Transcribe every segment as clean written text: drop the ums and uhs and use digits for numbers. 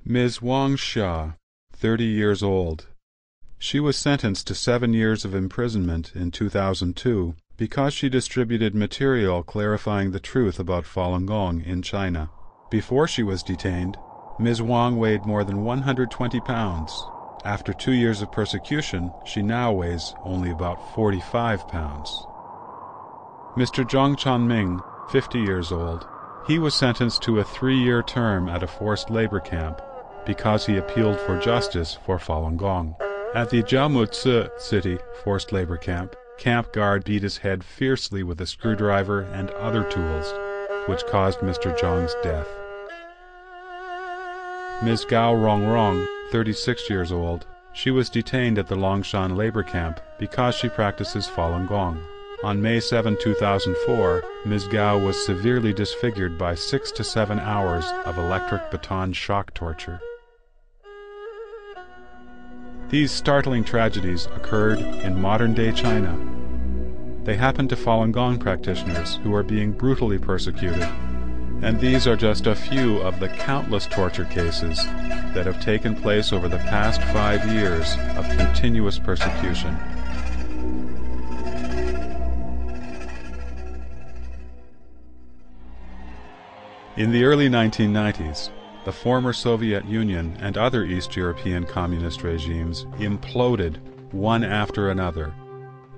Ms. Wang Xia, 30 years old. She was sentenced to 7 years of imprisonment in 2002 because she distributed material clarifying the truth about Falun Gong in China. Before she was detained, Ms. Wang weighed more than 120 pounds. After 2 years of persecution, she now weighs only about 45 pounds. Mr. Zhang Chanming, 50 years old. He was sentenced to a 3-year term at a forced labor camp because he appealed for justice for Falun Gong. At the Jiaomuci City forced labor camp, camp guard beat his head fiercely with a screwdriver and other tools, which caused Mr. Zhang's death. Ms. Gao Rongrong, 36 years old. She was detained at the Longshan labor camp because she practices Falun Gong. On May 7, 2004, Ms. Gao was severely disfigured by 6 to 7 hours of electric baton shock torture. These startling tragedies occurred in modern-day China. They happened to Falun Gong practitioners who are being brutally persecuted, and these are just a few of the countless torture cases that have taken place over the past 5 years of continuous persecution. In the early 1990s, the former Soviet Union and other East European communist regimes imploded one after another,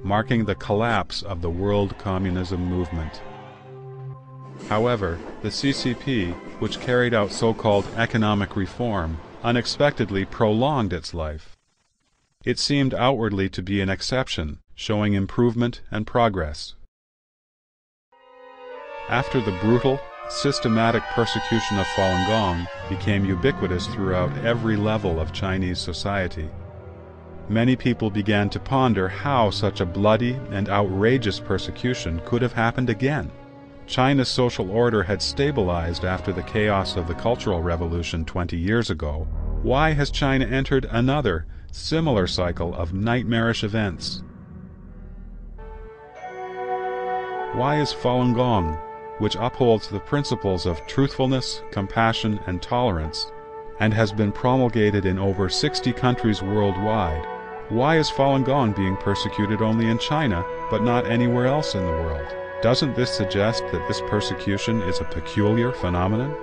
marking the collapse of the world communism movement. However, the CCP, which carried out so-called economic reform, unexpectedly prolonged its life. It seemed outwardly to be an exception, showing improvement and progress. After the brutal, systematic persecution of Falun Gong became ubiquitous throughout every level of Chinese society, many people began to ponder how such a bloody and outrageous persecution could have happened again. China's social order had stabilized after the chaos of the Cultural Revolution 20 years ago. Why has China entered another, similar cycle of nightmarish events? Why is Falun Gong, which upholds the principles of truthfulness, compassion, and tolerance, and has been promulgated in over 60 countries worldwide, why is Falun Gong being persecuted only in China, but not anywhere else in the world? Doesn't this suggest that this persecution is a peculiar phenomenon?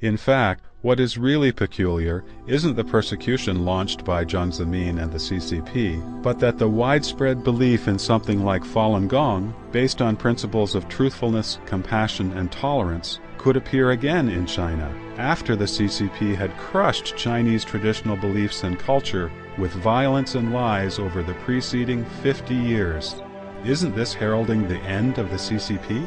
In fact, what is really peculiar isn't the persecution launched by Jiang Zemin and the CCP, but that the widespread belief in something like Falun Gong, based on principles of truthfulness, compassion, and tolerance, could appear again in China, after the CCP had crushed Chinese traditional beliefs and culture with violence and lies over the preceding 50 years. Isn't this heralding the end of the CCP?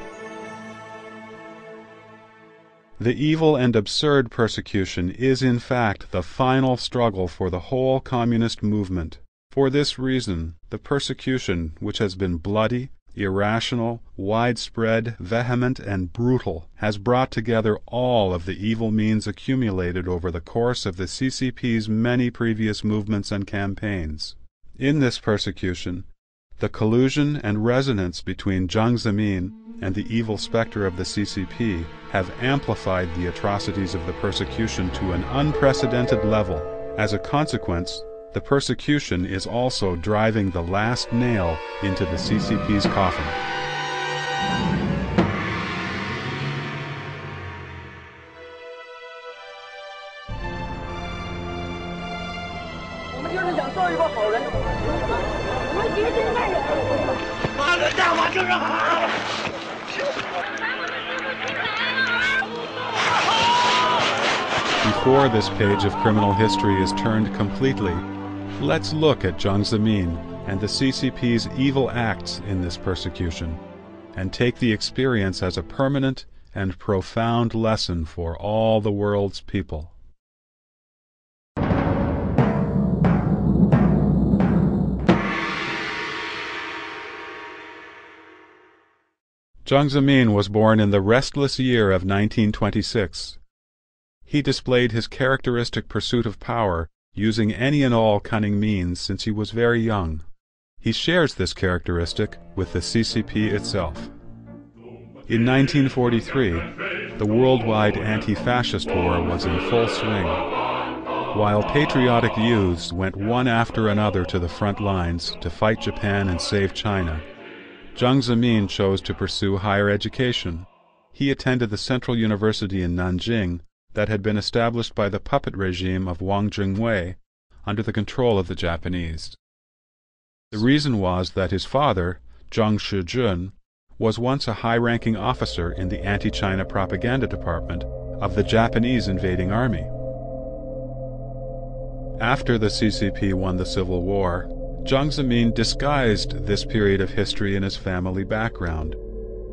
The evil and absurd persecution is in fact the final struggle for the whole communist movement. For this reason, the persecution, which has been bloody, irrational, widespread, vehement, and brutal, has brought together all of the evil means accumulated over the course of the CCP's many previous movements and campaigns. In this persecution, the collusion and resonance between Jiang Zemin and the evil specter of the CCP have amplified the atrocities of the persecution to an unprecedented level. As a consequence, the persecution is also driving the last nail into the CCP's coffin. Before this page of criminal history is turned completely, let's look at Jiang Zemin and the CCP's evil acts in this persecution, and take the experience as a permanent and profound lesson for all the world's people. Jiang Zemin was born in the restless year of 1926. He displayed his characteristic pursuit of power, using any and all cunning means since he was very young. He shares this characteristic with the CCP itself. In 1943, the worldwide anti-fascist war was in full swing. While patriotic youths went one after another to the front lines to fight Japan and save China, Jiang Zemin chose to pursue higher education. He attended the Central University in Nanjing that had been established by the puppet regime of Wang Jingwei under the control of the Japanese. The reason was that his father, Zhang Shijun, was once a high-ranking officer in the anti-China propaganda department of the Japanese invading army. After the CCP won the Civil War, Jiang Zemin disguised this period of history in his family background,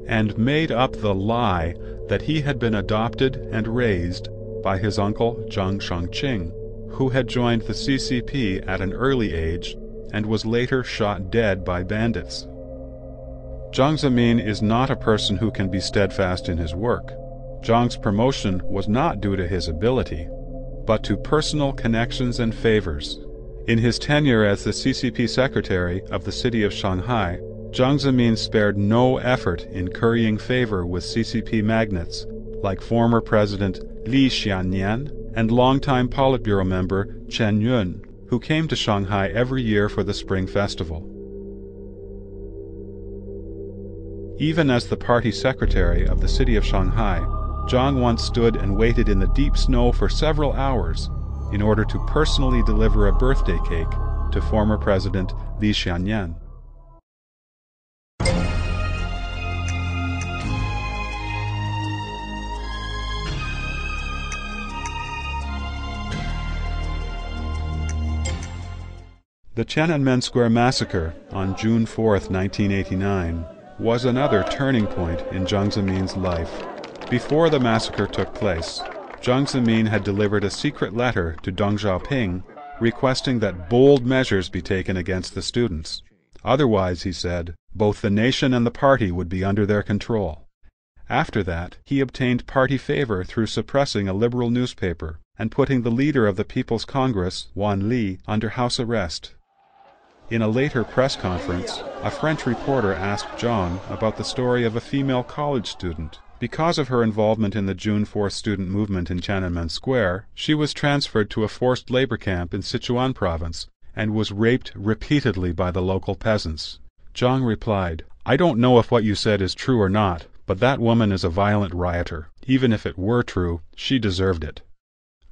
and made up the lie that he had been adopted and raised by his uncle Zhang Shangqing, who had joined the CCP at an early age and was later shot dead by bandits. Jiang Zemin is not a person who can be steadfast in his work. Zhang's promotion was not due to his ability, but to personal connections and favors. In his tenure as the CCP secretary of the city of Shanghai, Jiang Zemin spared no effort in currying favor with CCP magnates like former President Li Xiannian and longtime Politburo member Chen Yun, who came to Shanghai every year for the Spring Festival. Even as the party secretary of the city of Shanghai, Jiang once stood and waited in the deep snow for several hours in order to personally deliver a birthday cake to former President Li Xiannian. The Tiananmen Square massacre on June 4, 1989, was another turning point in Jiang Zemin's life. Before the massacre took place, Jiang Zemin had delivered a secret letter to Deng Xiaoping requesting that bold measures be taken against the students. Otherwise, he said, both the nation and the party would be under their control. After that, he obtained party favor through suppressing a liberal newspaper and putting the leader of the People's Congress, Wan Li, under house arrest. In a later press conference, a French reporter asked Jiang about the story of a female college student. Because of her involvement in the June 4th student movement in Tiananmen Square, she was transferred to a forced labor camp in Sichuan province and was raped repeatedly by the local peasants. Jiang replied, "I don't know if what you said is true or not, but that woman is a violent rioter. Even if it were true, she deserved it."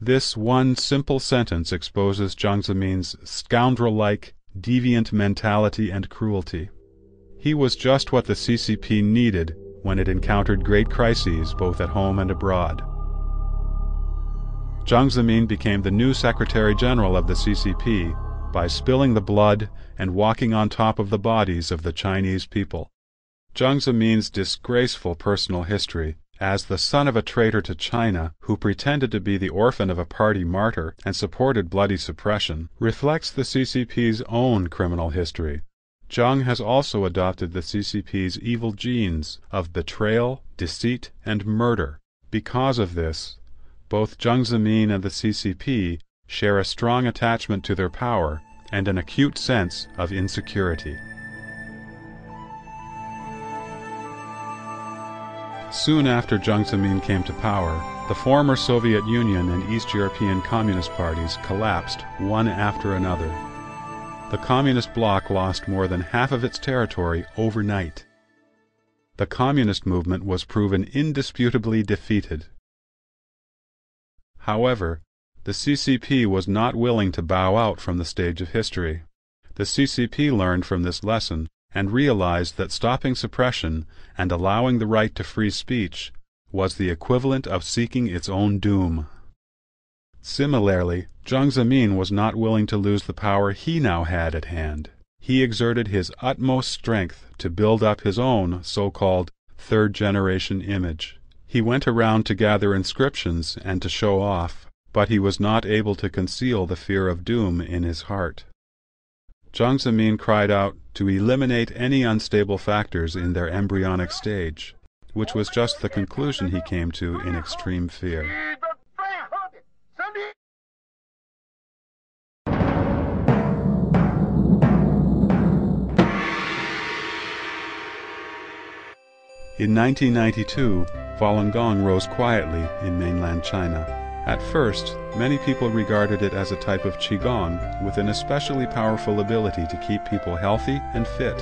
This one simple sentence exposes Jiang Zemin's scoundrel-like, deviant mentality and cruelty. He was just what the CCP needed when it encountered great crises both at home and abroad. Jiang Zemin became the new Secretary General of the CCP by spilling the blood and walking on top of the bodies of the Chinese people. Jiang Zemin's disgraceful personal history as the son of a traitor to China who pretended to be the orphan of a party martyr and supported bloody suppression reflects the CCP's own criminal history. Jiang has also adopted the CCP's evil genes of betrayal, deceit, and murder. Because of this, both Jiang Zemin and the CCP share a strong attachment to their power and an acute sense of insecurity. Soon after Jiang Zemin came to power, the former Soviet Union and East European Communist parties collapsed one after another. The Communist bloc lost more than half of its territory overnight. The Communist movement was proven indisputably defeated. However, the CCP was not willing to bow out from the stage of history. The CCP learned from this lesson and realized that stopping suppression and allowing the right to free speech was the equivalent of seeking its own doom. Similarly, Jiang Zemin was not willing to lose the power he now had at hand. He exerted his utmost strength to build up his own so-called third-generation image. He went around to gather inscriptions and to show off, but he was not able to conceal the fear of doom in his heart. Jiang Zemin cried out to eliminate any unstable factors in their embryonic stage, which was just the conclusion he came to in extreme fear. In 1992, Falun Gong rose quietly in mainland China. At first, many people regarded it as a type of Qigong with an especially powerful ability to keep people healthy and fit.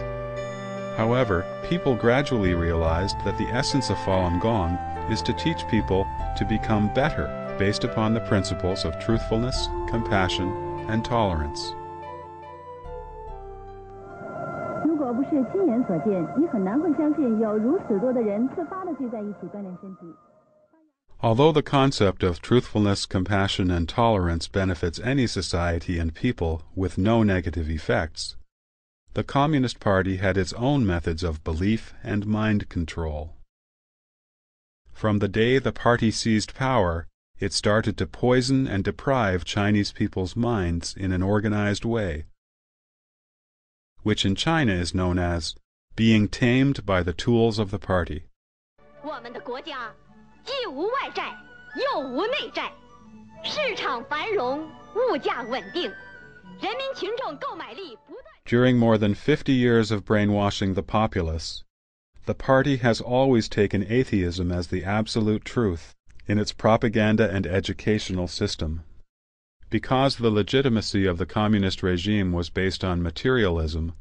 However, people gradually realized that the essence of Falun Gong is to teach people to become better based upon the principles of truthfulness, compassion, and tolerance. 如果不是亲眼所见，你很难会相信有如此多的人自发地聚在一起锻炼身体。 Although the concept of truthfulness, compassion, and tolerance benefits any society and people with no negative effects, the Communist Party had its own methods of belief and mind control. From the day the party seized power, it started to poison and deprive Chinese people's minds in an organized way, which in China is known as being tamed by the tools of the party. 我们的国家既无外债，又无内债，市场繁荣，物价稳定，人民群众购买力不断。 During more than 50 years of brainwashing the populace, the party has always taken atheism as the absolute truth in its propaganda and educational system. Because the legitimacy of the communist regime was based on materialism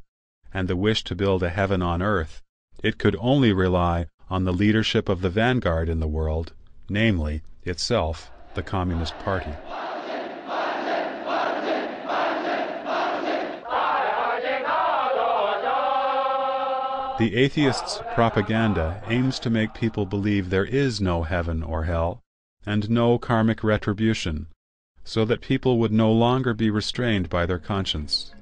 and the wish to build a heaven on earth, it could only rely on the leadership of the vanguard in the world, namely, itself, the Communist Party. The atheists' propaganda aims to make people believe there is no heaven or hell, and no karmic retribution, so that people would no longer be restrained by their conscience.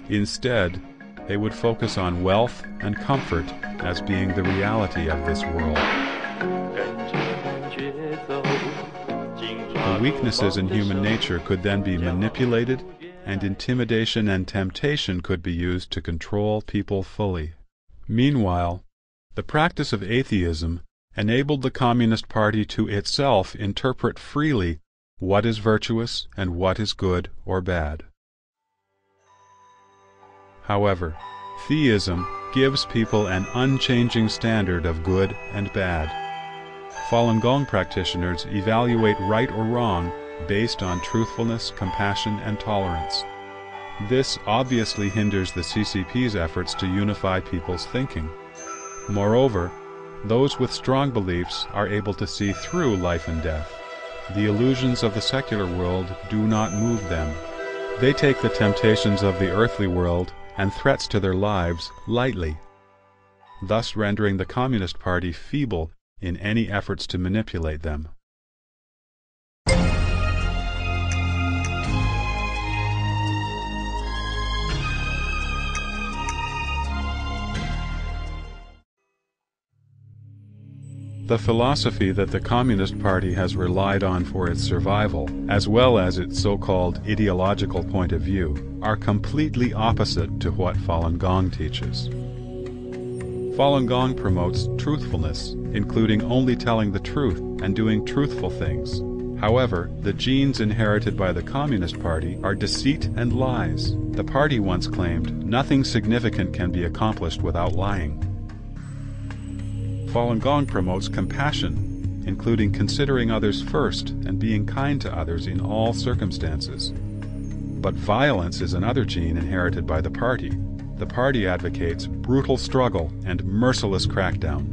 Instead, they would focus on wealth and comfort as being the reality of this world. The weaknesses in human nature could then be manipulated, and intimidation and temptation could be used to control people fully. Meanwhile, the practice of atheism enabled the Communist Party to itself interpret freely what is virtuous and what is good or bad. However, theism gives people an unchanging standard of good and bad. Falun Gong practitioners evaluate right or wrong based on truthfulness, compassion, and tolerance. This obviously hinders the CCP's efforts to unify people's thinking. Moreover, those with strong beliefs are able to see through life and death. The illusions of the secular world do not move them. They take the temptations of the earthly world and threats to their lives lightly, thus rendering the Communist Party feeble in any efforts to manipulate them. The philosophy that the Communist Party has relied on for its survival, as well as its so-called ideological point of view, are completely opposite to what Falun Gong teaches. Falun Gong promotes truthfulness, including only telling the truth and doing truthful things. However, the genes inherited by the Communist Party are deceit and lies. The party once claimed, "Nothing significant can be accomplished without lying." Falun Gong promotes compassion, including considering others first and being kind to others in all circumstances. But violence is another gene inherited by the party. The party advocates brutal struggle and merciless crackdown.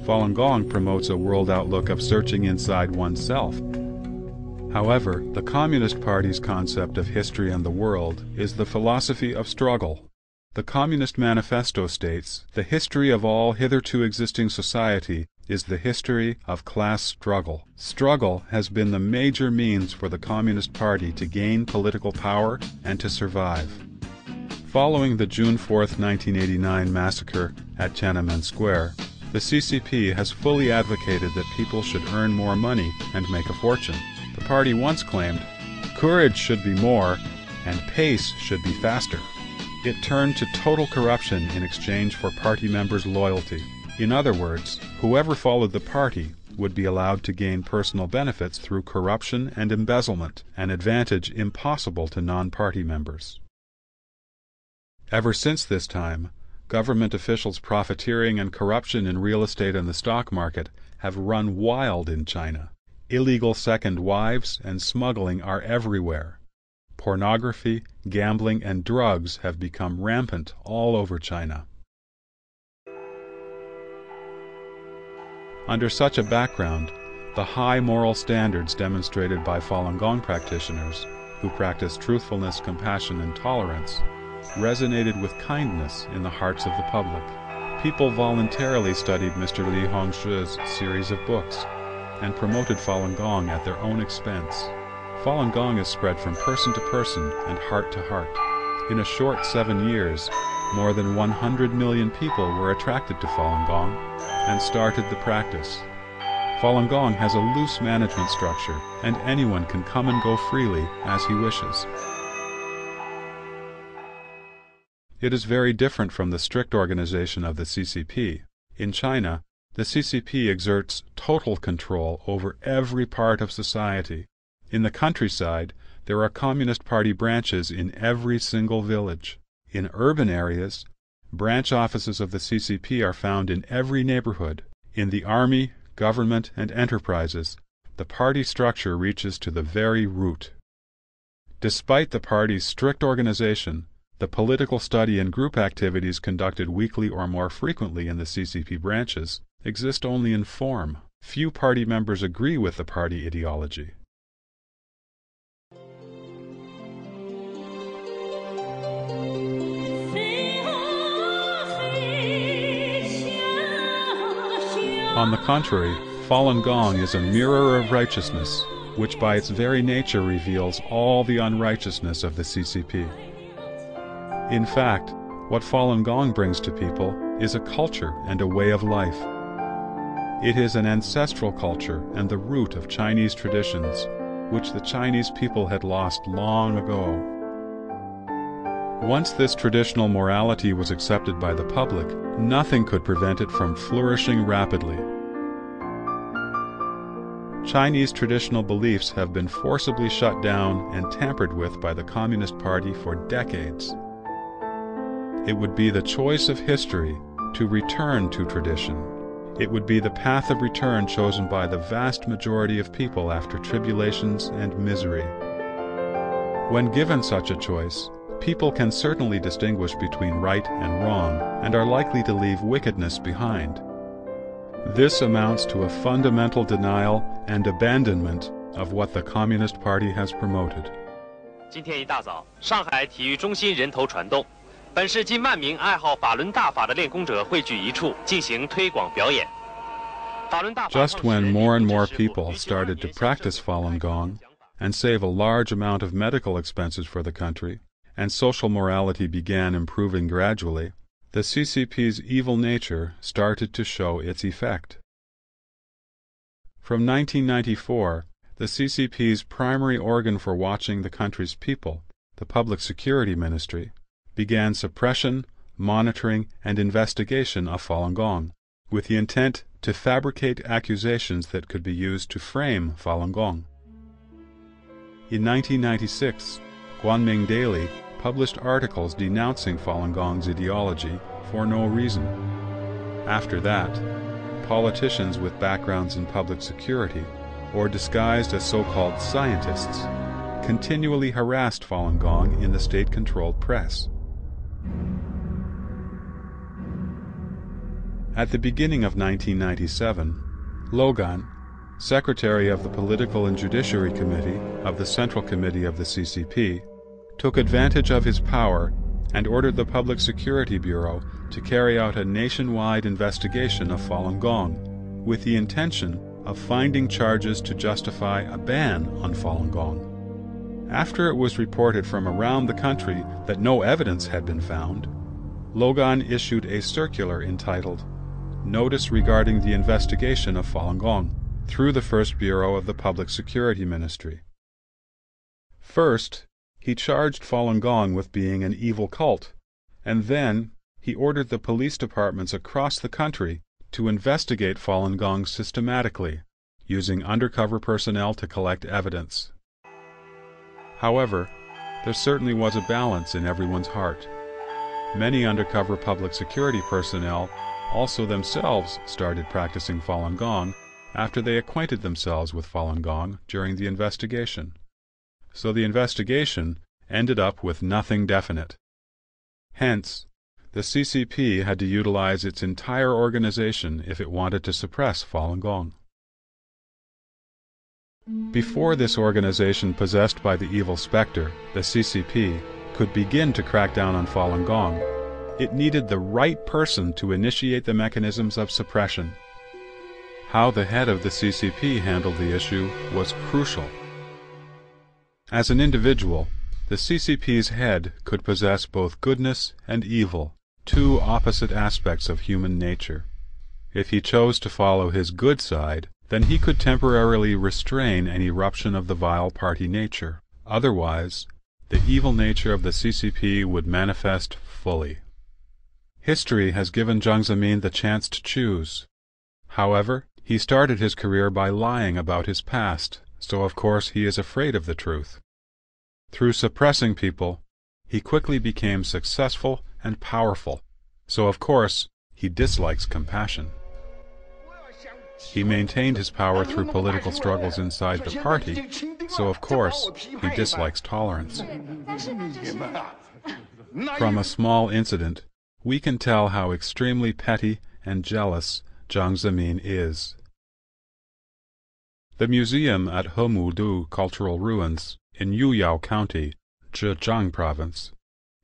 Falun Gong promotes a world outlook of searching inside oneself. However, the Communist Party's concept of history and the world is the philosophy of struggle. The Communist Manifesto states, "The history of all hitherto existing society is the history of class struggle." Struggle has been the major means for the Communist Party to gain political power and to survive. Following the June 4, 1989 massacre at Tiananmen Square, the CCP has fully advocated that people should earn more money and make a fortune. The party once claimed, "Courage should be more, and pace should be faster." It turned to total corruption in exchange for party members' loyalty. In other words, whoever followed the party would be allowed to gain personal benefits through corruption and embezzlement, an advantage impossible to non-party members. Ever since this time, Government officials' profiteering and corruption in real estate and the stock market have run wild in China. Illegal second wives and smuggling are everywhere. Pornography, gambling, and drugs have become rampant all over China. Under such a background, the high moral standards demonstrated by Falun Gong practitioners, who practice truthfulness, compassion, and tolerance, resonated with kindness in the hearts of the public. People voluntarily studied Mr. Li Hongshi's series of books and promoted Falun Gong at their own expense. Falun Gong is spread from person to person and heart to heart. In a short 7 years, more than 100 million people were attracted to Falun Gong and started the practice. Falun Gong has a loose management structure, and anyone can come and go freely as he wishes. It is very different from the strict organization of the CCP. In China, the CCP exerts total control over every part of society. In the countryside, there are Communist Party branches in every single village. In urban areas, branch offices of the CCP are found in every neighborhood. In the army, government, and enterprises, the party structure reaches to the very root. Despite the party's strict organization, the political study and group activities conducted weekly or more frequently in the CCP branches exist only in form. Few party members agree with the party ideology. On the contrary, Falun Gong is a mirror of righteousness, which by its very nature reveals all the unrighteousness of the CCP. In fact, what Falun Gong brings to people is a culture and a way of life. It is an ancestral culture and the root of Chinese traditions, which the Chinese people had lost long ago. Once this traditional morality was accepted by the public, nothing could prevent it from flourishing rapidly. Chinese traditional beliefs have been forcibly shut down and tampered with by the Communist Party for decades. It would be the choice of history to return to tradition. It would be the path of return chosen by the vast majority of people after tribulations and misery. When given such a choice, people can certainly distinguish between right and wrong and are likely to leave wickedness behind. This amounts to a fundamental denial and abandonment of what the Communist Party has promoted. 今天一大早，上海体育中心人头攒动，本市近万名爱好法轮大法的练功者汇聚一处，进行推广表演。 Just when more and more people started to practice Falun Gong and save a large amount of medical expenses for the country, and social morality began improving gradually, the CCP's evil nature started to show its effect. From 1994, the CCP's primary organ for watching the country's people, the Public Security Ministry, began suppression, monitoring, and investigation of Falun Gong, with the intent to fabricate accusations that could be used to frame Falun Gong. In 1996, Guanming Daily published articles denouncing Falun Gong's ideology for no reason. After that, politicians with backgrounds in public security, or disguised as so-called scientists, continually harassed Falun Gong in the state-controlled press. At the beginning of 1997, Logan, secretary of the Political and Judiciary Committee of the Central Committee of the CCP, took advantage of his power and ordered the Public Security Bureau to carry out a nationwide investigation of Falun Gong, with the intention of finding charges to justify a ban on Falun Gong. After it was reported from around the country that no evidence had been found, Logan issued a circular entitled Notice Regarding the Investigation of Falun Gong through the First Bureau of the Public Security Ministry. First, he charged Falun Gong with being an evil cult, and then he ordered the police departments across the country to investigate Falun Gong systematically, using undercover personnel to collect evidence. However, there certainly was a balance in everyone's heart. many undercover public security personnel also themselves started practicing Falun Gong after they acquainted themselves with Falun Gong during the investigation. So the investigation ended up with nothing definite. Hence, the CCP had to utilize its entire organization if it wanted to suppress Falun Gong. Before this organization possessed by the evil specter, the CCP, could begin to crack down on Falun Gong, it needed the right person to initiate the mechanisms of suppression. How the head of the CCP handled the issue was crucial. As an individual, the CCP's head could possess both goodness and evil, two opposite aspects of human nature. If he chose to follow his good side, then he could temporarily restrain an eruption of the vile party nature. Otherwise, the evil nature of the CCP would manifest fully. History has given Jiang Zemin the chance to choose. However, he started his career by lying about his past, so of course he is afraid of the truth. Through suppressing people, he quickly became successful and powerful, so of course he dislikes compassion. He maintained his power through political struggles inside the party, so of course he dislikes tolerance. From a small incident, we can tell how extremely petty and jealous Jiang Zemin is. The museum at Hemudu Cultural Ruins in Yuyao County, Zhejiang Province,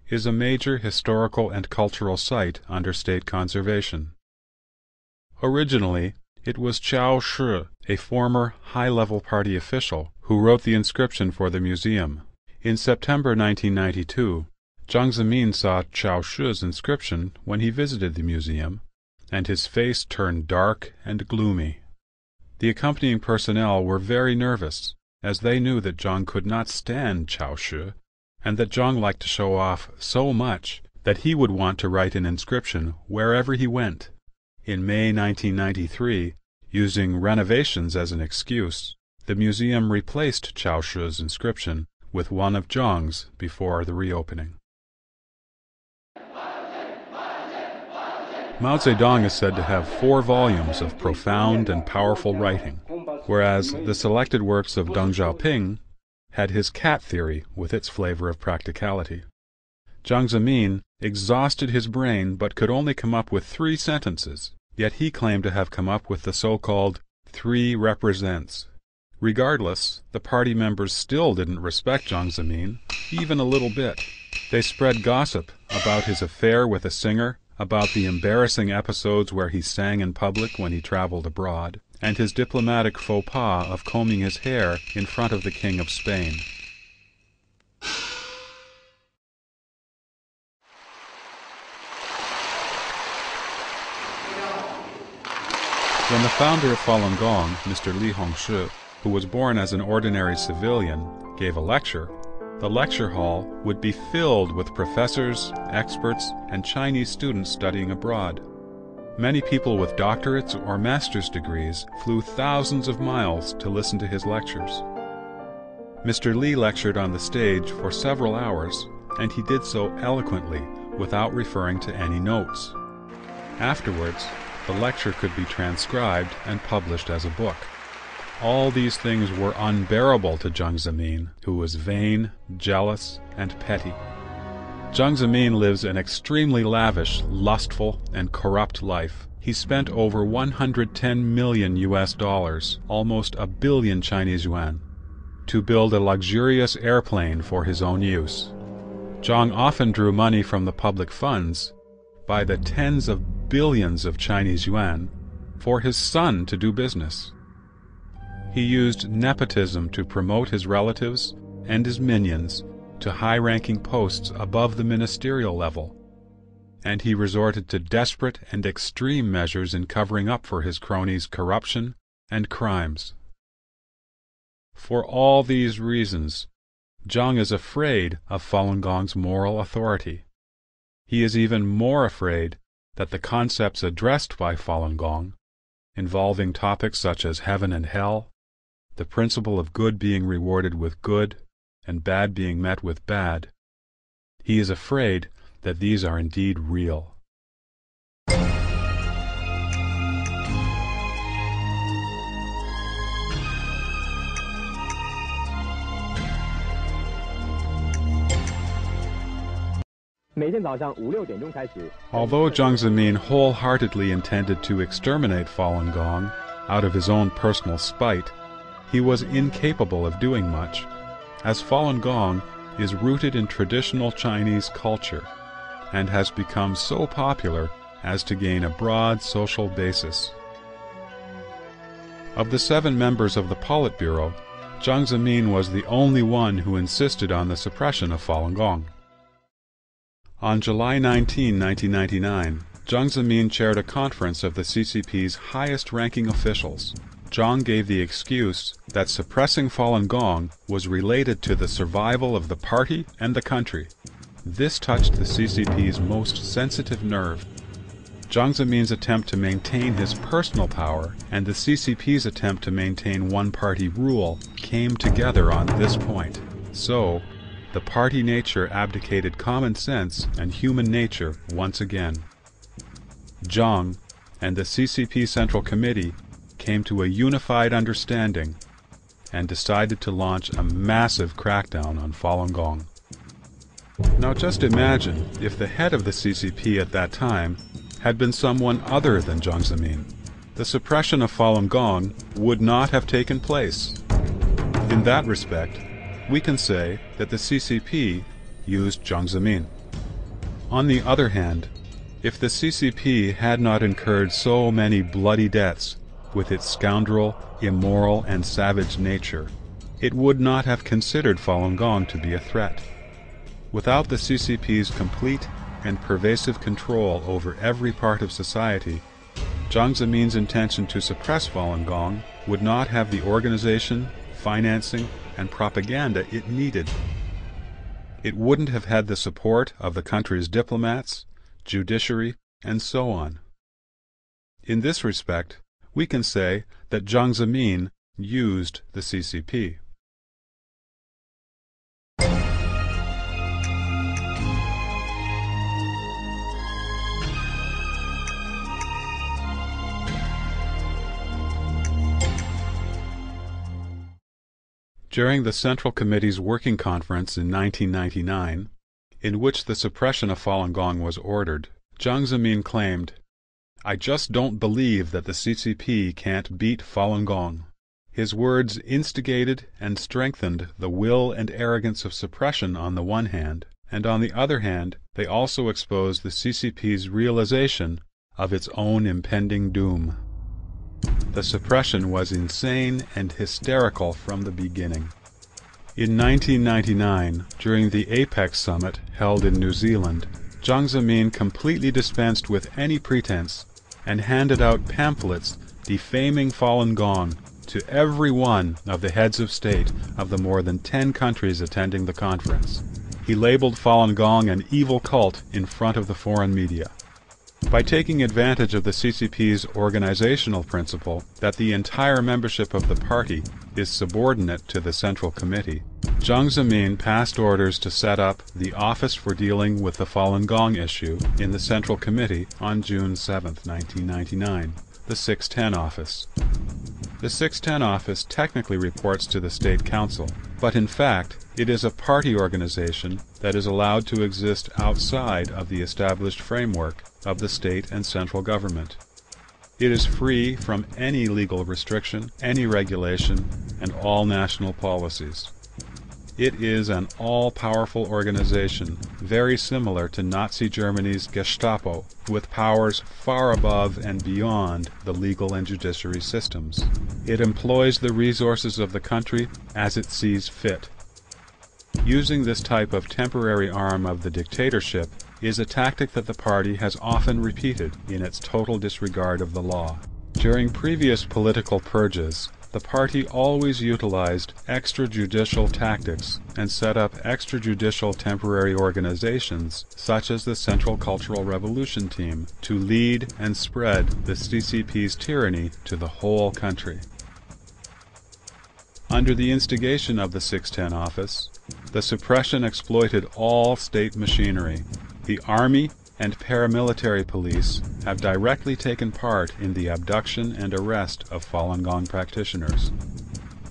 is a major historical and cultural site under state conservation. Originally, it was Qiao Shi, a former high-level party official, who wrote the inscription for the museum. In September 1992, Jiang Zemin saw Qiao Shi's inscription when he visited the museum, and his face turned dark and gloomy. The accompanying personnel were very nervous, as they knew that Jiang could not stand Qiao Shi, and that Jiang liked to show off so much that he would want to write an inscription wherever he went. In May 1993, using renovations as an excuse, the museum replaced Qiao Shi's inscription with one of Jiang's before the reopening. Mao Zedong is said to have 4 volumes of profound and powerful writing, whereas the selected works of Deng Xiaoping had his cat theory with its flavor of practicality. Jiang Zemin exhausted his brain but could only come up with 3 sentences, yet he claimed to have come up with the so-called 3 represents. Regardless, the party members still didn't respect Jiang Zemin, even a little bit. They spread gossip about his affair with a singer, about the embarrassing episodes where he sang in public when he traveled abroad, and his diplomatic faux pas of combing his hair in front of the King of Spain. When the founder of Falun Gong, Mr. Li Hongshi, who was born as an ordinary civilian, gave a lecture, the lecture hall would be filled with professors, experts, and Chinese students studying abroad. Many people with doctorates or master's degrees flew thousands of miles to listen to his lectures. Mr. Li lectured on the stage for several hours, and he did so eloquently without referring to any notes. Afterwards, the lecture could be transcribed and published as a book. All these things were unbearable to Jiang Zemin, who was vain, jealous, and petty. Jiang Zemin lives an extremely lavish, lustful, and corrupt life. He spent over $110 million, almost a billion Chinese yuan, to build a luxurious airplane for his own use. Jiang often drew money from the public funds, by the tens of billions of Chinese yuan, for his son to do business. He used nepotism to promote his relatives and his minions to high-ranking posts above the ministerial level, and he resorted to desperate and extreme measures in covering up for his cronies' corruption and crimes. For all these reasons, Jiang is afraid of Falun Gong's moral authority. He is even more afraid that the concepts addressed by Falun Gong, involving topics such as heaven and hell, the principle of good being rewarded with good and bad being met with bad, he is afraid that these are indeed real. Although Jiang Zemin wholeheartedly intended to exterminate Falun Gong out of his own personal spite, he was incapable of doing much, as Falun Gong is rooted in traditional Chinese culture and has become so popular as to gain a broad social basis. Of the 7 members of the Politburo, Jiang Zemin was the only one who insisted on the suppression of Falun Gong. On July 19, 1999, Jiang Zemin chaired a conference of the CCP's highest-ranking officials. Jiang gave the excuse that suppressing Falun Gong was related to the survival of the party and the country. This touched the CCP's most sensitive nerve. Jiang Zemin's attempt to maintain his personal power and the CCP's attempt to maintain one-party rule came together on this point. So, the party nature abdicated common sense and human nature once again. Jiang and the CCP Central Committee came to a unified understanding and decided to launch a massive crackdown on Falun Gong. Now just imagine if the head of the CCP at that time had been someone other than Jiang Zemin. The suppression of Falun Gong would not have taken place. In that respect, we can say that the CCP used Jiang Zemin. On the other hand, if the CCP had not incurred so many bloody deaths with its scoundrel, immoral, and savage nature, it would not have considered Falun Gong to be a threat. Without the CCP's complete and pervasive control over every part of society, Jiang Zemin's intention to suppress Falun Gong would not have the organization, financing, and propaganda it needed. It wouldn't have had the support of the country's diplomats, judiciary, and so on. In this respect, we can say that Jiang Zemin used the CCP. During the Central Committee's working conference in 1999, in which the suppression of Falun Gong was ordered, Jiang Zemin claimed, "I just don't believe that the CCP can't beat Falun Gong." His words instigated and strengthened the will and arrogance of suppression on the one hand, and on the other hand they also exposed the CCP's realization of its own impending doom. The suppression was insane and hysterical from the beginning. In 1999, during the APEC summit held in New Zealand, Jiang Zemin completely dispensed with any pretense and handed out pamphlets defaming Falun Gong to every one of the heads of state of the more than 10 countries attending the conference. He labeled Falun Gong an evil cult in front of the foreign media. By taking advantage of the CCP's organizational principle that the entire membership of the party is subordinate to the Central Committee, Jiang Zemin passed orders to set up the Office for Dealing with the Falun Gong issue in the Central Committee on June 7, 1999, the 610 Office. The 610 Office technically reports to the State Council, but in fact it is a party organization that is allowed to exist outside of the established framework of the state and central government. It is free from any legal restriction, any regulation, and all national policies. It is an all-powerful organization, very similar to Nazi Germany's Gestapo, with powers far above and beyond the legal and judiciary systems. It employs the resources of the country as it sees fit. Using this type of temporary arm of the dictatorship is a tactic that the party has often repeated in its total disregard of the law. During previous political purges, the party always utilized extrajudicial tactics and set up extrajudicial temporary organizations such as the Central Cultural Revolution Team to lead and spread the CCP's tyranny to the whole country. Under the instigation of the 610 Office, the suppression exploited all state machinery. The army and paramilitary police have directly taken part in the abduction and arrest of Falun Gong practitioners.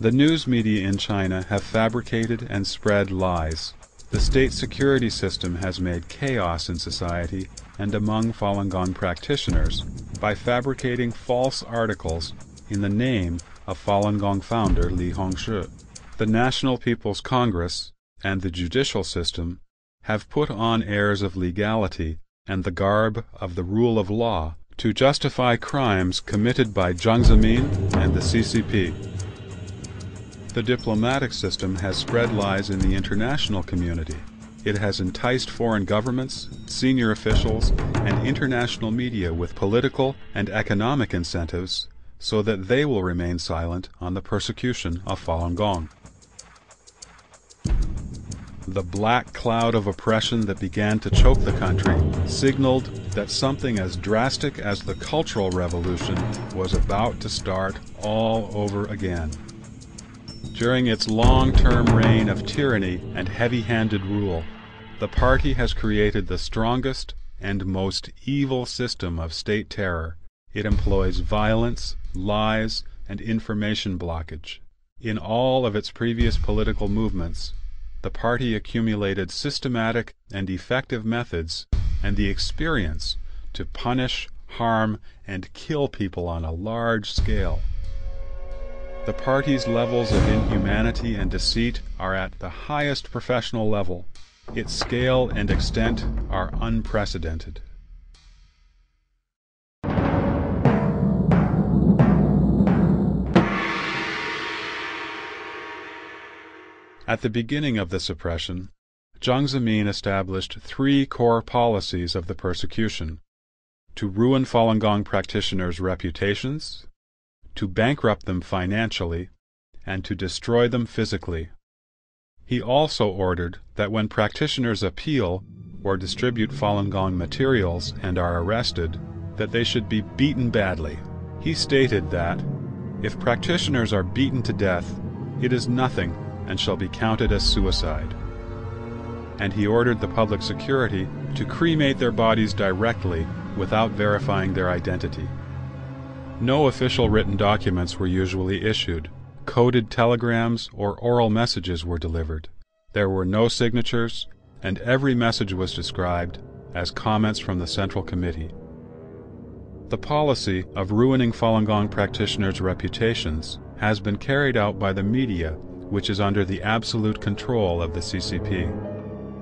The news media in China have fabricated and spread lies. The state security system has made chaos in society and among Falun Gong practitioners by fabricating false articles in the name of Falun Gong founder Li Hongzhi. The National People's Congress and the judicial system have put on airs of legality and the garb of the rule of law to justify crimes committed by Jiang Zemin and the CCP. The diplomatic system has spread lies in the international community. It has enticed foreign governments, senior officials, and international media with political and economic incentives so that they will remain silent on the persecution of Falun Gong. The black cloud of oppression that began to choke the country signaled that something as drastic as the Cultural Revolution was about to start all over again. During its long-term reign of tyranny and heavy-handed rule, the party has created the strongest and most evil system of state terror. It employs violence, lies, and information blockage. In all of its previous political movements, the party accumulated systematic and effective methods and the experience to punish, harm, and kill people on a large scale. The party's levels of inhumanity and deceit are at the highest professional level. Its scale and extent are unprecedented. At the beginning of the suppression, Jiang Zemin established 3 core policies of the persecution: to ruin Falun Gong practitioners' reputations, to bankrupt them financially, and to destroy them physically. He also ordered that when practitioners appeal or distribute Falun Gong materials and are arrested, that they should be beaten badly. He stated that, if practitioners are beaten to death, it is nothing and shall be counted as suicide. And he ordered the public security to cremate their bodies directly without verifying their identity. No official written documents were usually issued. Coded telegrams or oral messages were delivered. There were no signatures, and every message was described as comments from the Central Committee. The policy of ruining Falun Gong practitioners' reputations has been carried out by the media, which is under the absolute control of the CCP.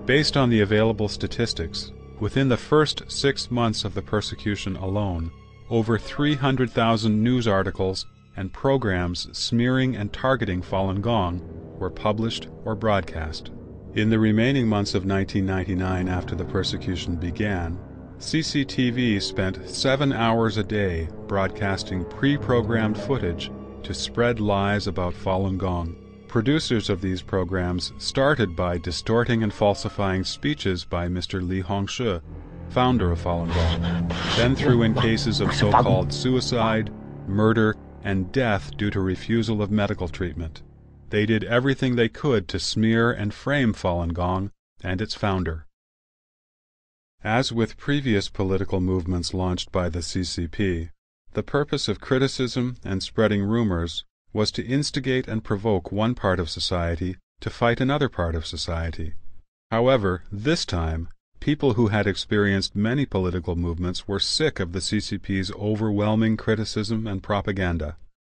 Based on the available statistics, within the first 6 months of the persecution alone, over 300,000 news articles and programs smearing and targeting Falun Gong were published or broadcast. In the remaining months of 1999 after the persecution began, CCTV spent 7 hours a day broadcasting pre-programmed footage to spread lies about Falun Gong. Producers of these programs started by distorting and falsifying speeches by Mr. Li Hongzhi, founder of Falun Gong, then threw in cases of so-called suicide, murder, and death due to refusal of medical treatment. They did everything they could to smear and frame Falun Gong and its founder. As with previous political movements launched by the CCP, the purpose of criticism and spreading rumors was to instigate and provoke one part of society to fight another part of society. However, this time, people who had experienced many political movements were sick of the CCP's overwhelming criticism and propaganda.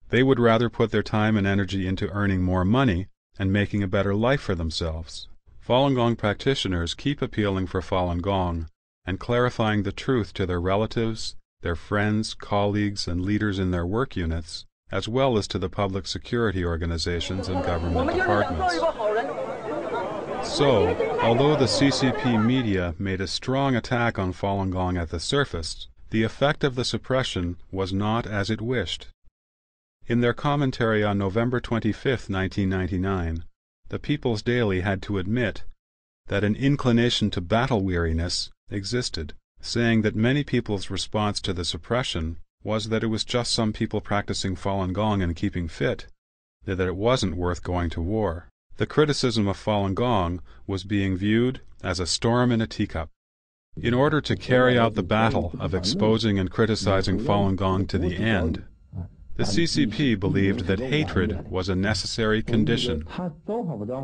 They would rather put their time and energy into earning more money and making a better life for themselves. Falun Gong practitioners keep appealing for Falun Gong and clarifying the truth to their relatives, their friends, colleagues, and leaders in their work units, as well as to the public security organizations and government departments. So, although the CCP media made a strong attack on Falun Gong at the surface, the effect of the suppression was not as it wished. In their commentary on November 25, 1999, the People's Daily had to admit that an inclination to battle weariness existed, saying that many people's response to the suppression was that it was just some people practicing Falun Gong and keeping fit, that it wasn't worth going to war. The criticism of Falun Gong was being viewed as a storm in a teacup. In order to carry out the battle of exposing and criticizing Falun Gong to the end, the CCP believed that hatred was a necessary condition.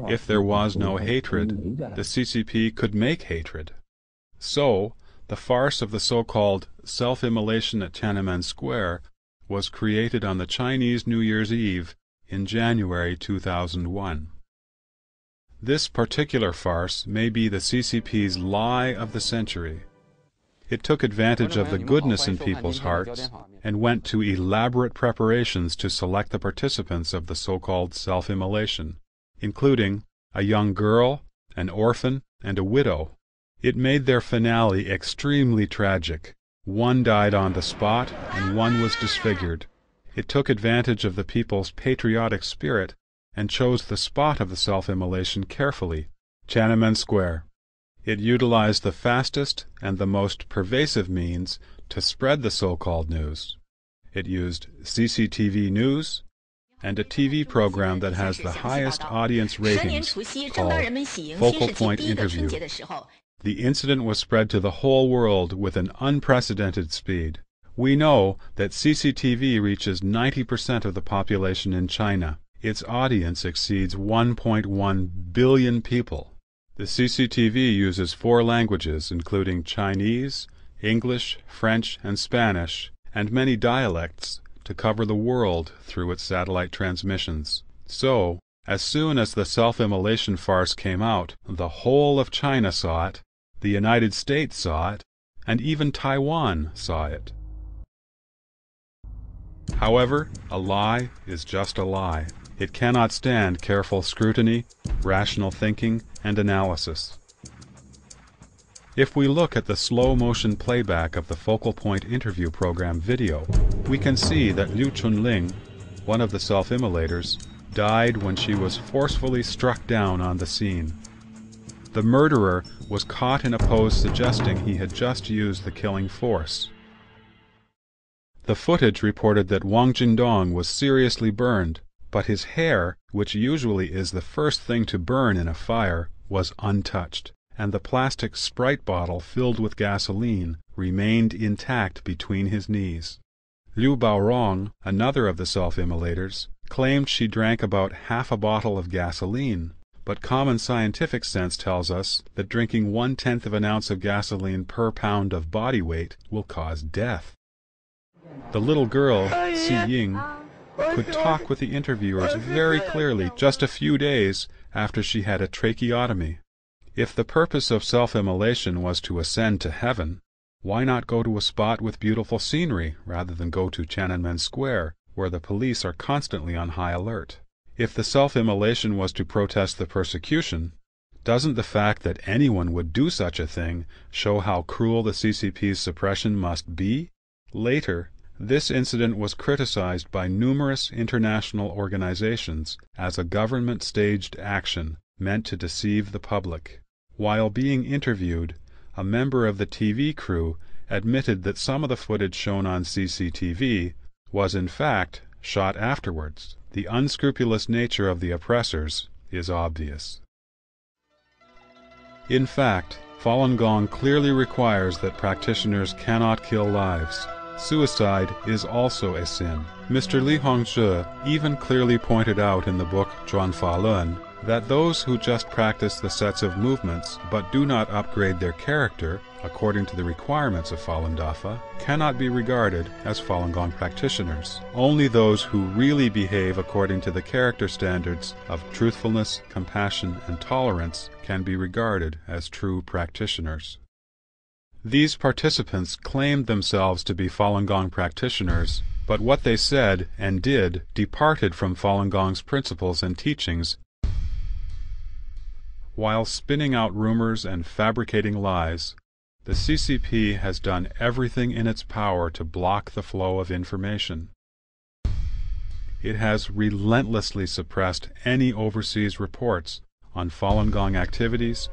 If there was no hatred, the CCP could make hatred. So, the farce of the so-called self-immolation at Tiananmen Square was created on the Chinese New Year's Eve in January 2001. This particular farce may be the CCP's lie of the century. It took advantage of the goodness in people's hearts and went to elaborate preparations to select the participants of the so-called self-immolation, including a young girl, an orphan, and a widow. It made their finale extremely tragic. One died on the spot and one was disfigured. It took advantage of the people's patriotic spirit and chose the spot of the self-immolation carefully, Tiananmen Square. It utilized the fastest and the most pervasive means to spread the so-called news. It used CCTV News and a TV program that has the highest audience ratings called Focal Point Interview. The incident was spread to the whole world with an unprecedented speed. We know that CCTV reaches 90% of the population in China. Its audience exceeds 1.1 billion people. The CCTV uses 4 languages, including Chinese, English, French, and Spanish, and many dialects, to cover the world through its satellite transmissions. So, as soon as the self-immolation farce came out, the whole of China saw it, the United States saw it, and even Taiwan saw it. However, a lie is just a lie. It cannot stand careful scrutiny, rational thinking, and analysis. If we look at the slow-motion playback of the Focal Point Interview program video, we can see that Liu Chunling, one of the self-immolators, died when she was forcefully struck down on the scene. The murderer was caught in a pose suggesting he had just used the killing force. The footage reported that Wang Jindong was seriously burned, but his hair, which usually is the first thing to burn in a fire, was untouched, and the plastic Sprite bottle filled with gasoline remained intact between his knees. Liu Baorong, another of the self-immolators, claimed she drank about half a bottle of gasoline, but common scientific sense tells us that drinking 1/10 of an ounce of gasoline per pound of body weight will cause death. The little girl, Si Ying, could talk with the interviewers very clearly just a few days after she had a tracheotomy. If the purpose of self-immolation was to ascend to heaven, why not go to a spot with beautiful scenery rather than go to Tiananmen Square, where the police are constantly on high alert? If the self-immolation was to protest the persecution, doesn't the fact that anyone would do such a thing show how cruel the CCP's suppression must be? Later, this incident was criticized by numerous international organizations as a government-staged action meant to deceive the public. While being interviewed, a member of the TV crew admitted that some of the footage shown on CCTV was in fact shot afterwards. The unscrupulous nature of the oppressors is obvious. In fact, Falun Gong clearly requires that practitioners cannot kill lives. Suicide is also a sin. Mr. Li Hongzhi even clearly pointed out in the book Zhuan Fa Lun that those who just practice the sets of movements but do not upgrade their character according to the requirements of Falun Dafa cannot be regarded as Falun Gong practitioners. Only those who really behave according to the character standards of truthfulness, compassion, and tolerance can be regarded as true practitioners. These participants claimed themselves to be Falun Gong practitioners, but what they said and did departed from Falun Gong's principles and teachings. While spinning out rumors and fabricating lies, the CCP has done everything in its power to block the flow of information. It has relentlessly suppressed any overseas reports on Falun Gong activities,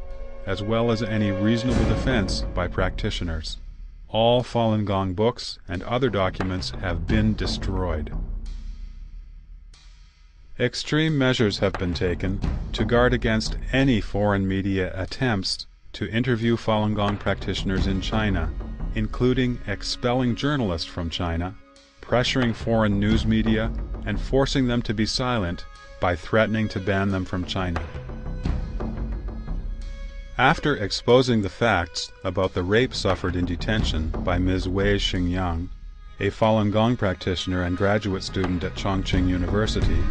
as well as any reasonable defense by practitioners. All Falun Gong books and other documents have been destroyed. Extreme measures have been taken to guard against any foreign media attempts to interview Falun Gong practitioners in China, including expelling journalists from China, pressuring foreign news media, and forcing them to be silent by threatening to ban them from China. After exposing the facts about the rape suffered in detention by Ms. Wei Xingyang, a Falun Gong practitioner and graduate student at Chongqing University,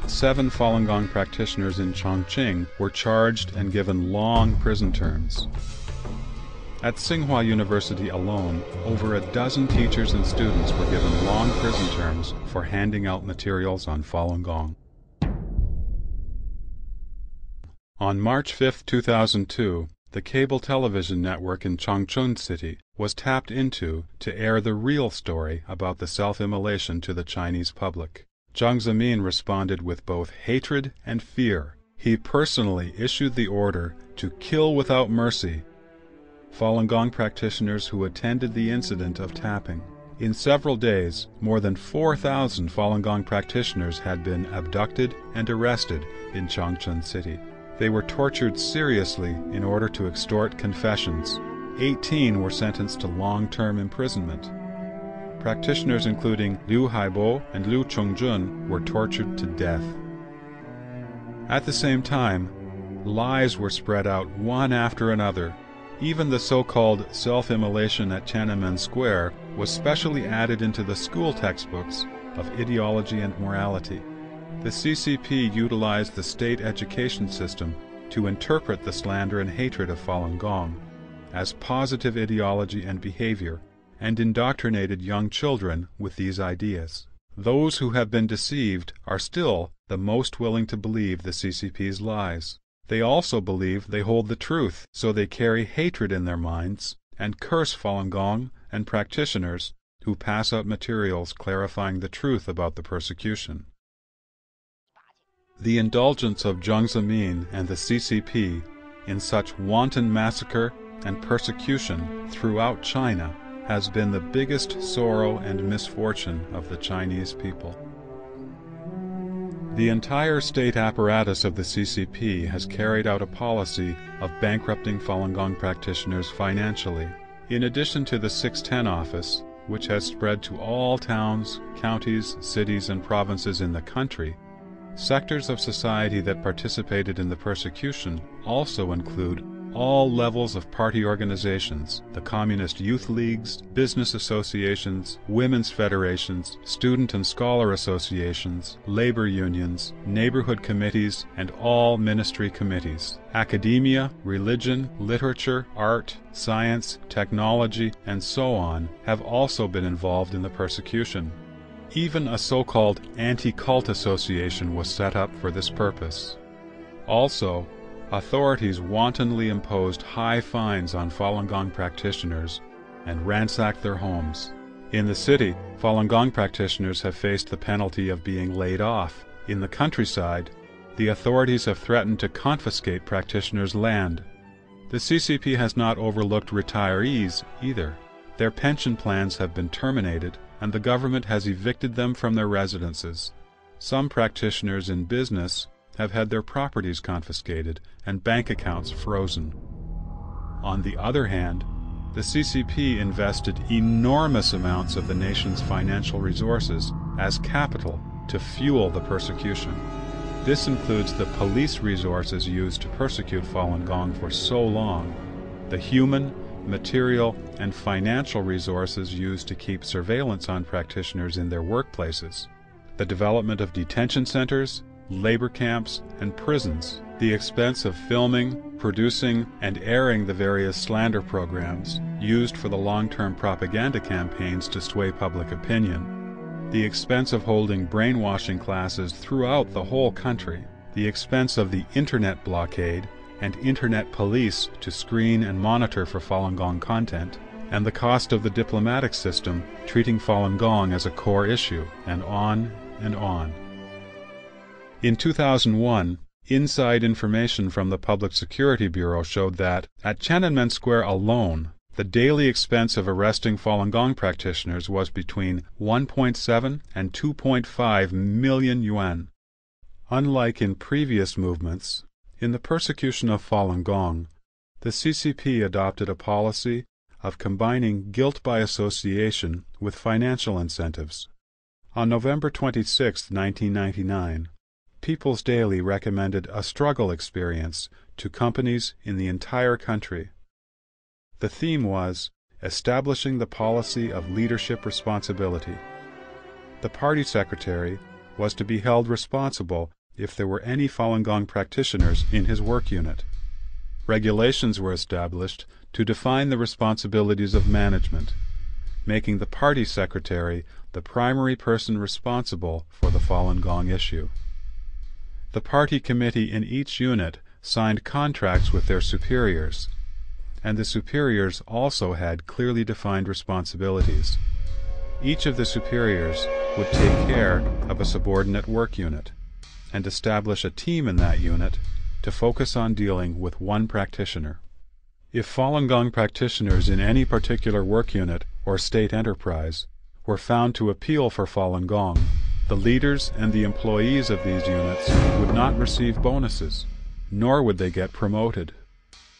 7 Falun Gong practitioners in Chongqing were charged and given long prison terms. At Tsinghua University alone, over a dozen teachers and students were given long prison terms for handing out materials on Falun Gong. On March 5, 2002, the cable television network in Changchun City was tapped into to air the real story about the self-immolation to the Chinese public. Jiang Zemin responded with both hatred and fear. He personally issued the order to kill without mercy Falun Gong practitioners who attended the incident of tapping. In several days, more than 4,000 Falun Gong practitioners had been abducted and arrested in Changchun City. They were tortured seriously in order to extort confessions. 18 were sentenced to long-term imprisonment. Practitioners including Liu Haibo and Liu Chongjun were tortured to death. At the same time, lies were spread out one after another. Even the so-called self-immolation at Tiananmen Square was specially added into the school textbooks of ideology and morality. The CCP utilized the state education system to interpret the slander and hatred of Falun Gong as positive ideology and behavior, and indoctrinated young children with these ideas. Those who have been deceived are still the most willing to believe the CCP's lies. They also believe they hold the truth, so they carry hatred in their minds and curse Falun Gong and practitioners who pass out materials clarifying the truth about the persecution. The indulgence of Jiang Zemin and the CCP in such wanton massacre and persecution throughout China has been the biggest sorrow and misfortune of the Chinese people. The entire state apparatus of the CCP has carried out a policy of bankrupting Falun Gong practitioners financially. In addition to the 610 office, which has spread to all towns, counties, cities, and provinces in the country, sectors of society that participated in the persecution also include all levels of party organizations, the communist youth leagues, business associations, women's federations, student and scholar associations, labor unions, neighborhood committees, and all ministry committees. Academia, religion, literature, art, science, technology, and so on have also been involved in the persecution. Even a so-called anti-cult association was set up for this purpose. Also, authorities wantonly imposed high fines on Falun Gong practitioners and ransacked their homes. In the city, Falun Gong practitioners have faced the penalty of being laid off. In the countryside, the authorities have threatened to confiscate practitioners' land. The CCP has not overlooked retirees either. Their pension plans have been terminated, and the government has evicted them from their residences. Some practitioners in business have had their properties confiscated and bank accounts frozen. On the other hand, the CCP invested enormous amounts of the nation's financial resources as capital to fuel the persecution. This includes the police resources used to persecute Falun Gong for so long, the human, material, and financial resources used to keep surveillance on practitioners in their workplaces, the development of detention centers, labor camps, and prisons, the expense of filming, producing, and airing the various slander programs used for the long-term propaganda campaigns to sway public opinion, the expense of holding brainwashing classes throughout the whole country, the expense of the internet blockade and internet police to screen and monitor for Falun Gong content, and the cost of the diplomatic system treating Falun Gong as a core issue, and on and on. In 2001, inside information from the Public Security Bureau showed that, at Tiananmen Square alone, the daily expense of arresting Falun Gong practitioners was between 1.7 and 2.5 million yuan. Unlike in previous movements, in the persecution of Falun Gong, The CCP adopted a policy of combining guilt by association with financial incentives. On November 26, 1999, People's Daily recommended a struggle experience to companies in the entire country. The theme was establishing the policy of leadership responsibility. The party secretary was to be held responsible if there were any Falun Gong practitioners in his work unit. Regulations were established to define the responsibilities of management, making the party secretary the primary person responsible for the Falun Gong issue. The party committee in each unit signed contracts with their superiors, and the superiors also had clearly defined responsibilities. Each of the superiors would take care of a subordinate work unit and establish a team in that unit to focus on dealing with one practitioner. If Falun Gong practitioners in any particular work unit or state enterprise were found to appeal for Falun Gong, the leaders and the employees of these units would not receive bonuses, nor would they get promoted.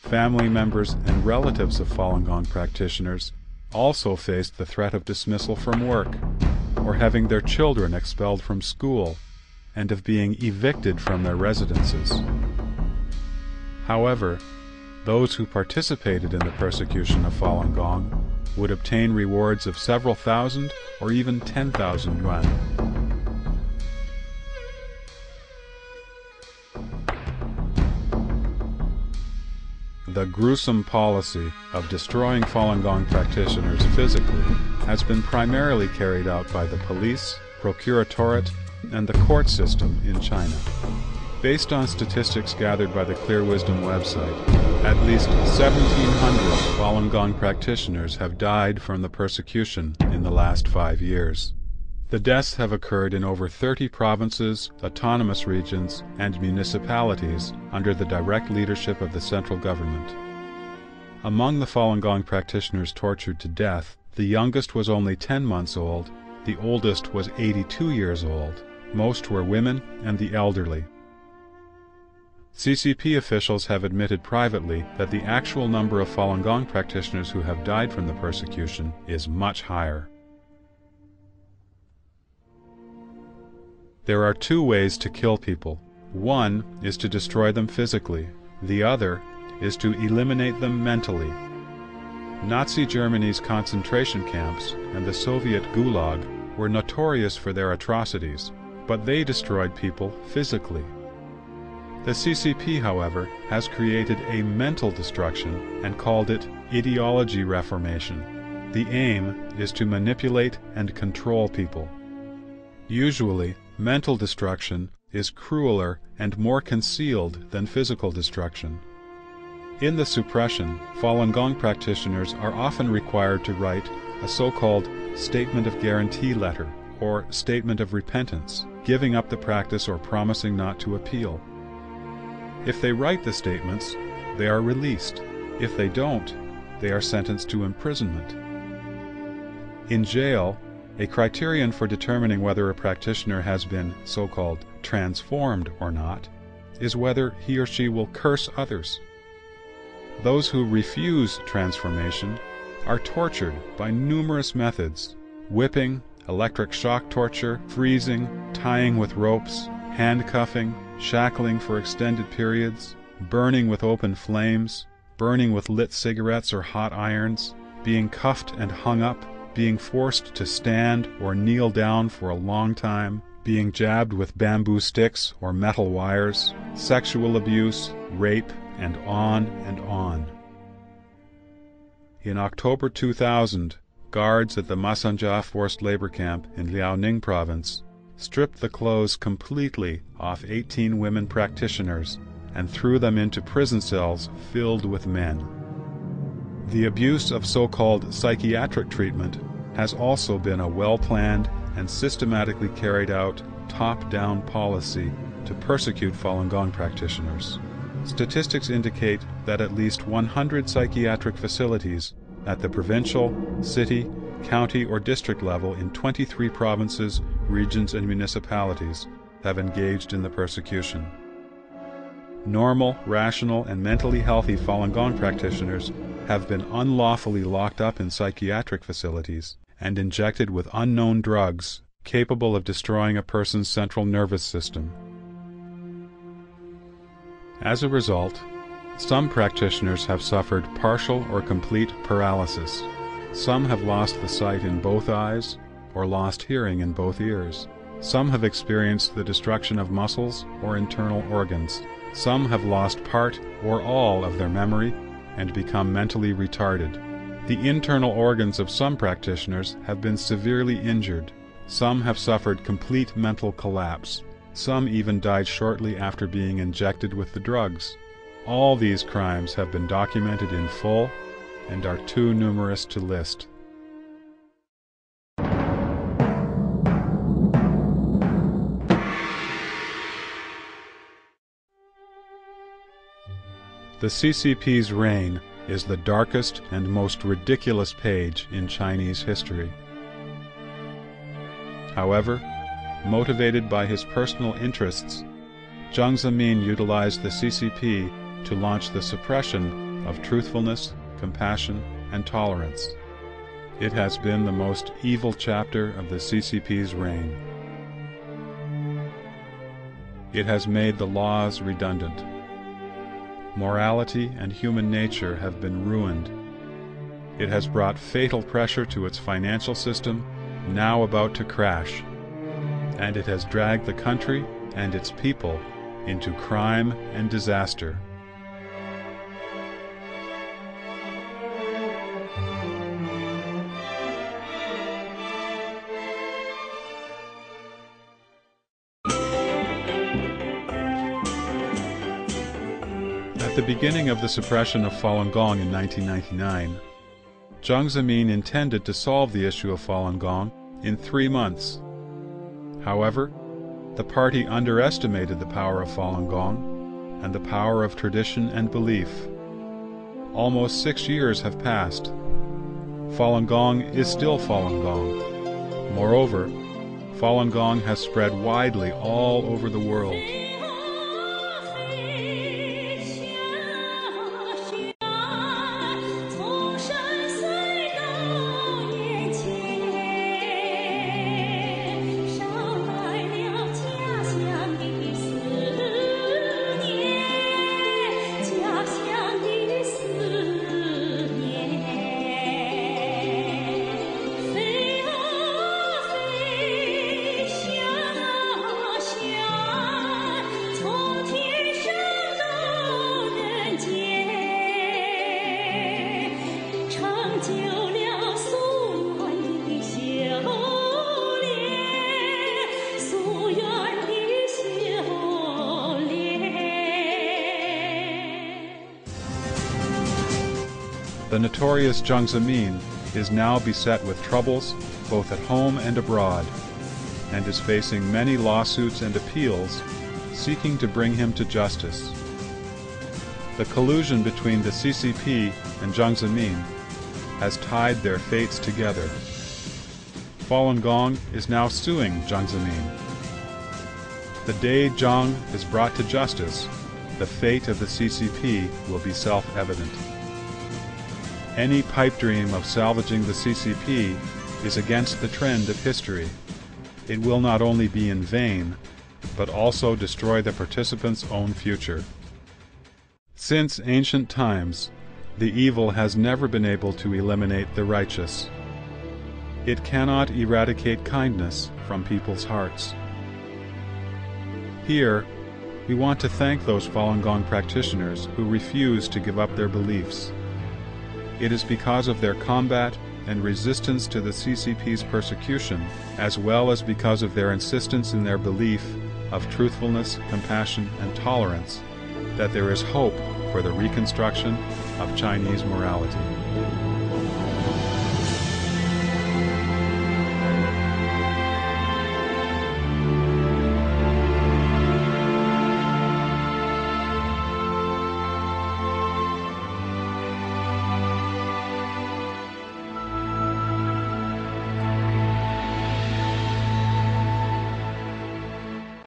Family members and relatives of Falun Gong practitioners also faced the threat of dismissal from work, or having their children expelled from school, and of being evicted from their residences. However, those who participated in the persecution of Falun Gong would obtain rewards of several thousand or even 10,000 yuan. The gruesome policy of destroying Falun Gong practitioners physically has been primarily carried out by the police, procuratorate, and the court system in China. Based on statistics gathered by the Clear Wisdom website, at least 1,700 Falun Gong practitioners have died from the persecution in the last 5 years. The deaths have occurred in over 30 provinces, autonomous regions, and municipalities under the direct leadership of the central government. Among the Falun Gong practitioners tortured to death, the youngest was only 10 months old, the oldest was 82 years old, most were women and the elderly. CCP officials have admitted privately that the actual number of Falun Gong practitioners who have died from the persecution is much higher. There are 2 ways to kill people. One is to destroy them physically. The other is to eliminate them mentally. Nazi Germany's concentration camps and the Soviet Gulag were notorious for their atrocities, but they destroyed people physically. The CCP, however, has created a mental destruction and called it ideology reformation. The aim is to manipulate and control people. Usually, mental destruction is crueler and more concealed than physical destruction. In the suppression, Falun Gong practitioners are often required to write a so-called statement of guarantee letter or statement of repentance, giving up the practice or promising not to appeal. If they write the statements, they are released. If they don't, they are sentenced to imprisonment. In jail, a criterion for determining whether a practitioner has been so-called transformed or not is whether he or she will curse others. Those who refuse transformation are tortured by numerous methods: whipping, electric shock torture, freezing, tying with ropes, handcuffing, shackling for extended periods, burning with open flames, burning with lit cigarettes or hot irons, being cuffed and hung up, being forced to stand or kneel down for a long time, being jabbed with bamboo sticks or metal wires, sexual abuse, rape, and on and on. In October 2000, guards at the Masanja forced labor camp in Liaoning province stripped the clothes completely off 18 women practitioners and threw them into prison cells filled with men. The abuse of so-called psychiatric treatment has also been a well-planned and systematically carried out top-down policy to persecute Falun Gong practitioners. Statistics indicate that at least 100 psychiatric facilities at the provincial, city, county, or district level in 23 provinces, regions, and municipalities have engaged in the persecution. Normal, rational, and mentally healthy Falun Gong practitioners have been unlawfully locked up in psychiatric facilities and injected with unknown drugs capable of destroying a person's central nervous system. As a result, some practitioners have suffered partial or complete paralysis. Some have lost the sight in both eyes or lost hearing in both ears. Some have experienced the destruction of muscles or internal organs. Some have lost part or all of their memory and become mentally retarded. The internal organs of some practitioners have been severely injured. Some have suffered complete mental collapse. Some even died shortly after being injected with the drugs. All these crimes have been documented in full and are too numerous to list. The CCP's reign is the darkest and most ridiculous page in Chinese history. However, motivated by his personal interests, Jiang Zemin utilized the CCP to launch the suppression of truthfulness, compassion, and tolerance. It has been the most evil chapter of the CCP's reign. It has made the laws redundant. Morality and human nature have been ruined. It has brought fatal pressure to its financial system, now about to crash. And it has dragged the country and its people into crime and disaster. At the beginning of the suppression of Falun Gong in 1999, Jiang Zemin intended to solve the issue of Falun Gong in 3 months. However, the party underestimated the power of Falun Gong and the power of tradition and belief. Almost 6 years have passed. Falun Gong is still Falun Gong. Moreover, Falun Gong has spread widely all over the world. The notorious Jiang Zemin is now beset with troubles both at home and abroad, and is facing many lawsuits and appeals seeking to bring him to justice. The collusion between the CCP and Jiang Zemin has tied their fates together. Falun Gong is now suing Jiang Zemin. The day Jiang is brought to justice, the fate of the CCP will be self-evident. Any pipe dream of salvaging the CCP is against the trend of history. It will not only be in vain, but also destroy the participants' own future. Since ancient times, the evil has never been able to eliminate the righteous. It cannot eradicate kindness from people's hearts. Here, we want to thank those Falun Gong practitioners who refuse to give up their beliefs. It is because of their combat and resistance to the CCP's persecution, as well as because of their insistence in their belief of truthfulness, compassion, and tolerance, that there is hope for the reconstruction of Chinese morality.